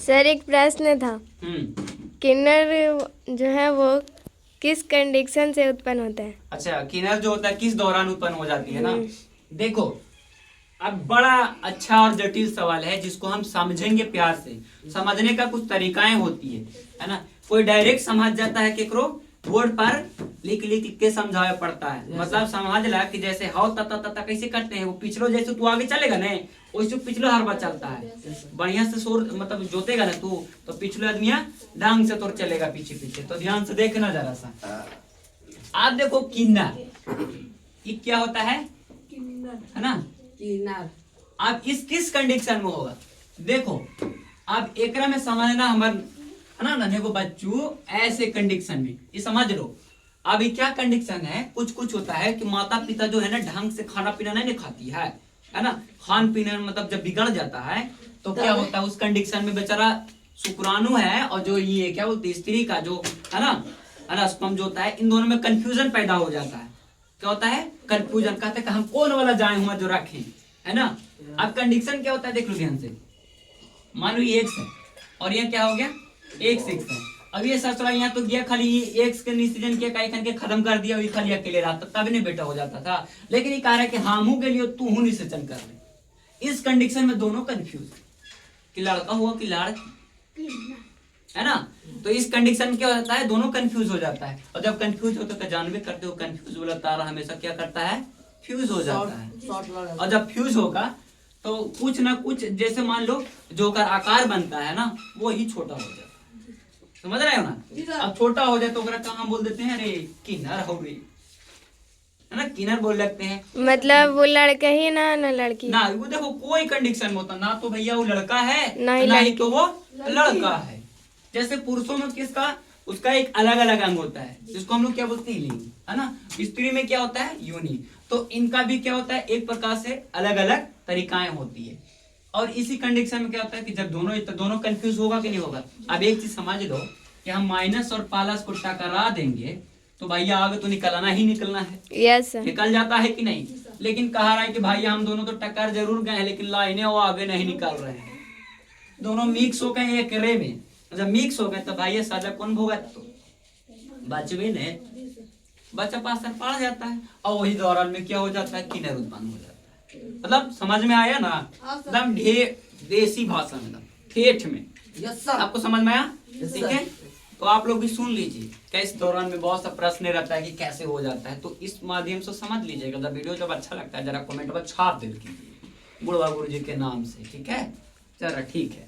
Sir एक प्रश्न था, किन्नर जो है वो किस कंडीशन से उत्पन्न होता है? अच्छा, किन्नर जो होता है किस दौरान उत्पन्न हो जाती है ना। देखो, अब बड़ा अच्छा और जटिल सवाल है जिसको हम समझेंगे प्यार से। समझने का कुछ तरीकाएं होती है ना। कोई डायरेक्ट समझ जाता है, केकरो बोर्ड पर लिख लिख के समझाया पड़ता है। मतलब समझ ला कि जैसे हाउ तता तता कैसे करते हैं, वो पिछलो जैसे तू आगे चलेगा ना वैसे पिछलो हर बार चलता है। बढ़िया से शोर मतलब जोतेगा ना तू तो पिछले आदमिया ढंग से तोर चलेगा पीछे पीछे। तो ध्यान से देखना जरा सा। आप देखो किन्नर, ये क्या होता है ना। किन्नर अब इस किस कंडीशन में होगा देखो। अब एकरा में समझना हमार है ना नन्हे को बच्चों, ऐसे कंडीशन में ये समझ लो। अब ये क्या कंडीशन है, कुछ कुछ होता है कि माता पिता जो है ना ढंग से खाना पीना नहीं खाती है ना। खान पीना मतलब जब बिगड़ जाता है तो क्या होता है उस कंडीशन में बेचारा शुक्राणु है और जो ये क्या बोलते स्त्री का जो है ना स्पर्म जो होता है, इन दोनों में कंफ्यूजन पैदा हो जाता है। क्या होता है कंफ्यूजन, कहते हैं कि हम कौन वाला जाए हुआ जो रखें, है ना। अब कंडीशन क्या होता है देख लो ध्यान से। मान लो ये एक्स है और ये क्या हो गया एक्स एक्स है। अब ये ससुरा यहाँ तो गया खाली एक्स के निश्चिजन किया काई के खत्म कर दिया, वही खाली अकेले रहा तब नहीं बेटा हो जाता था। लेकिन ये कह रहा है कि हम के लिए तू हूं निश्चिजन कर ले। इस कंडीशन में दोनों कंफ्यूज कि लड़का हुआ कि लड़की, है ना। तो इस कंडीशन में क्या होता है दोनों कंफ्यूज हो जाता है। और जब कंफ्यूज होता है तो जानवे करते हो कंफ्यूज वाला तारा हमेशा क्या करता है फ्यूज हो जाता है। और जब फ्यूज होगा तो कुछ ना कुछ जैसे मान लो जो कर आकार बनता है ना वो ही छोटा हो जाता है। समझ रहे हो ना। अब छोटा हो जाए तो कहाँ बोल देते हैं, अरे किन्नर हो गई, है ना। किन्नर बोल लगते हैं। मतलब वो लड़का ही ना लड़की ना वो देखो कोई कंडीशन में होता ना तो भैया वो लड़का है ना ही ना ही तो वो लड़का है। जैसे पुरुषों में किसका उसका एक अलग अलग अंग होता है जिसको हम लोग क्या बोलते हैं लिंग, है ना। स्त्री में क्या होता है योनि। तो इनका भी क्या होता है एक प्रकार से अलग अलग तरीकाएं होती है। और इसी कंडीशन में क्या होता है कि जब दोनों कंफ्यूज होगा कि नहीं होगा। अब एक चीज समझ लो कि हम माइनस और प्लस को टकरा देंगे तो भैया आगे तो निकलना ही निकलना है। Yes sir. निकल जाता है कि नहीं। लेकिन कहा रहा है कि भैया हम दोनों तो टक्कर जरूर गए हैं लेकिन लाइनें वो आगे नहीं निकल रहे हैं। दोनों मिक्स हो गए एक रे में। जब मिक्स हो गए तो भैया सजा कौन भोगा, तो बचवे ने बच्चा पास पड़ जाता है और वही दौरान में क्या हो जाता है किन्नर उत्पन्न हो जाता है। मतलब समझ में आया ना, एकदम देसी भाषा में ठेठ में। आपको समझ में आया, ठीक है। तो आप लोग भी सुन लीजिए क्या इस दौरान में बहुत सा प्रश्न रहता है कि कैसे हो जाता है। तो इस माध्यम से समझ लीजिएगा। जब वीडियो जब अच्छा लगता है जरा कमेंट में छाप दे कीजिए बुढ़वा गुरु जी के नाम से, ठीक है। चलो ठीक है।